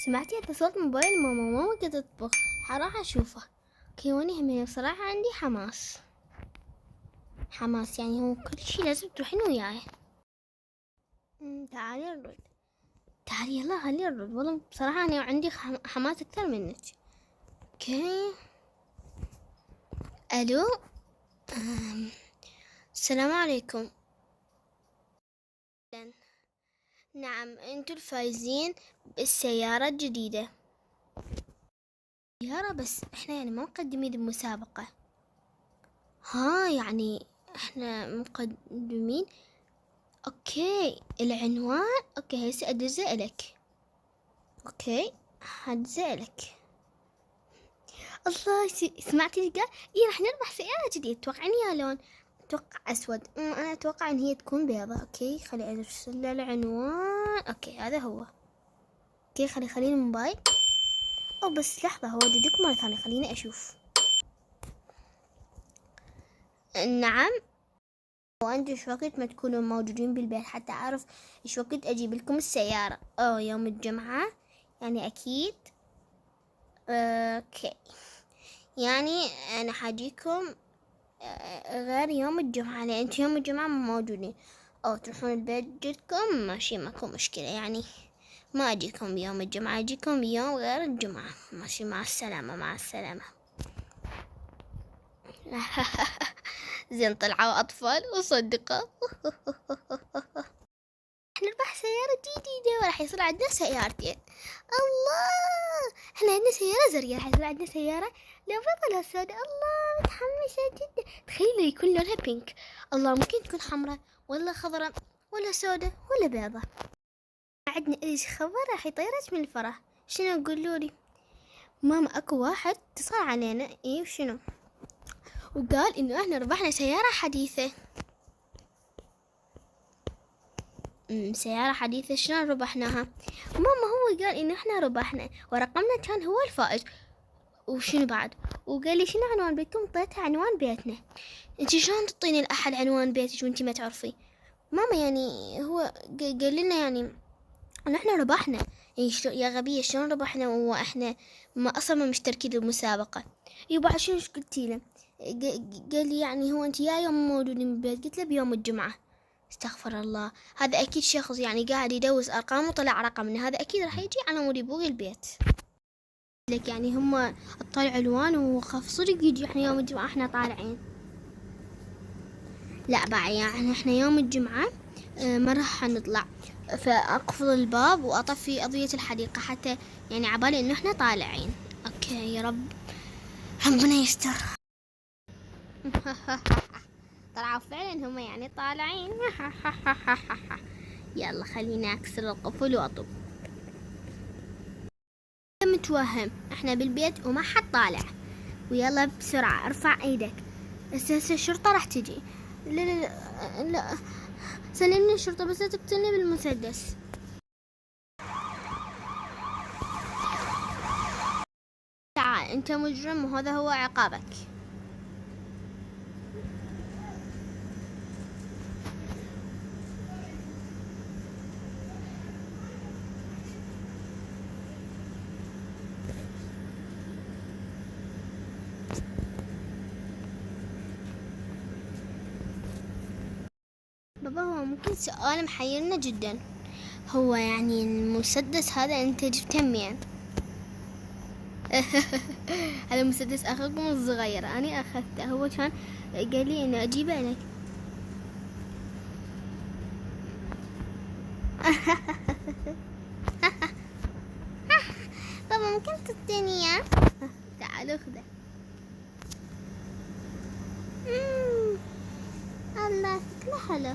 سمعتي هذا صوت موبايل ماما قاعدة تطبخ. حراح أشوفه. اوكي وأنا همين بصراحة عندي حماس يعني هو كل شي لازم تروحين وياي. تعالي نرد. تعالي يلا خلينا نرد. والله بصراحة أنا عندي حماس أكثر منك. اوكي. ألو. السلام عليكم. نعم انتو الفايزين بالسيارة الجديدة. سيارة بس احنا يعني ما مقدمين المسابقة. ها يعني احنا مقدمين. اوكي العنوان. اوكي هسه ادزه لك. اوكي هدزه لك. الله سمعتي اللي قال ايه راح نربح سيارة جديدة. توقعين يا لون؟ اتوقع اسود. انا اتوقع ان هي تكون بيضة. اوكي خلي ارسل له العنوان. اوكي هذا هو. اوكي خليني الموبايل. او بس لحظة هو جديكم مرة ثانية خليني اشوف. نعم. وانتوا ايش وقت ما تكونوا موجودين بالبيت حتى اعرف ايش وقت اجيب لكم السيارة؟ يوم الجمعة يعني اكيد. اوكي يعني انا حاجيكم غير يوم الجمعة لان انتوا يوم الجمعة مو موجودين. تروحون البيت جدكم ماشي ماكو مشكلة يعني ما اجيكم بيوم الجمعة اجيكم بيوم غير الجمعة. ماشي مع السلامة مع السلامة. زين طلعوا أطفال وصدقوا. نربح سيارة جديدة وراح يصير عندنا سيارتين. الله احنا عندنا سيارة زرقاء راح يصير عندنا سيارة لو بيضة لو سوداء. الله متحمسة جدا. تخيلوا يكون لونها بينك. الله ممكن تكون حمراء ولا خضراء ولا سوداء ولا بيضة. عندنا ايش خبر راح يطيرك من الفرح. شنو قولولي؟ ماما اكو واحد اتصل علينا. ايه وشنو؟ وقال انه احنا ربحنا سيارة حديثة. سيارة حديثة شلون ربحناها؟ ماما هو قال انه احنا ربحنا ورقمنا كان هو الفائز. وشنو بعد؟ وقال لي شنو عنوان بيتكم؟ اعطيتها عنوان بيتنا. انتي شلون تعطيني الاحد عنوان بيتك وانتي ما تعرفي؟ ماما يعني هو قال لنا يعني ان احنا ربحنا. يعني يا غبية شلون ربحنا واحنا ما اصلا ما مشتركين بالمسابقة؟ يبا شنو قلتي له؟ قال لي يعني هو انت يا يوم موجودين بالبيت؟ قلت له بيوم الجمعة. استغفر الله. هذا اكيد شخص يعني قاعد يدوس ارقام وطلع رقمنا. هذا اكيد راح يجي على مود ابوي البيت. لك يعني هم طلعوا الوان وخاف صدق يجي احنا يوم الجمعة احنا طالعين. لا بقى يعني احنا يوم الجمعة ما راح نطلع. فاقفل الباب واطفي اضوية الحديقة حتى يعني عبالي انه احنا طالعين. اوكي يا رب ربنا يستر. طلعوا فعلا هم يعني طالعين. يلا خليني اكسر القفل واطب. متوهم احنا بالبيت وما حد طالع. ويلا بسرعة ارفع ايدك. هسه الشرطة راح تجي. لا لا لا, لا. سلمني الشرطة بس لا تقتلني بالمسدس. تعال انت مجرم وهذا هو عقابك. بابا هو ممكن سؤال محيرنا جدا. هو يعني المسدس هذا انت جبته منين؟ هذا مسدس اخوكم الصغير انا اخذته. هو كان قال لي انه اجيبه لك. بابا ممكن تعطيني اياه؟ تعال خذه. الله شكله حلو.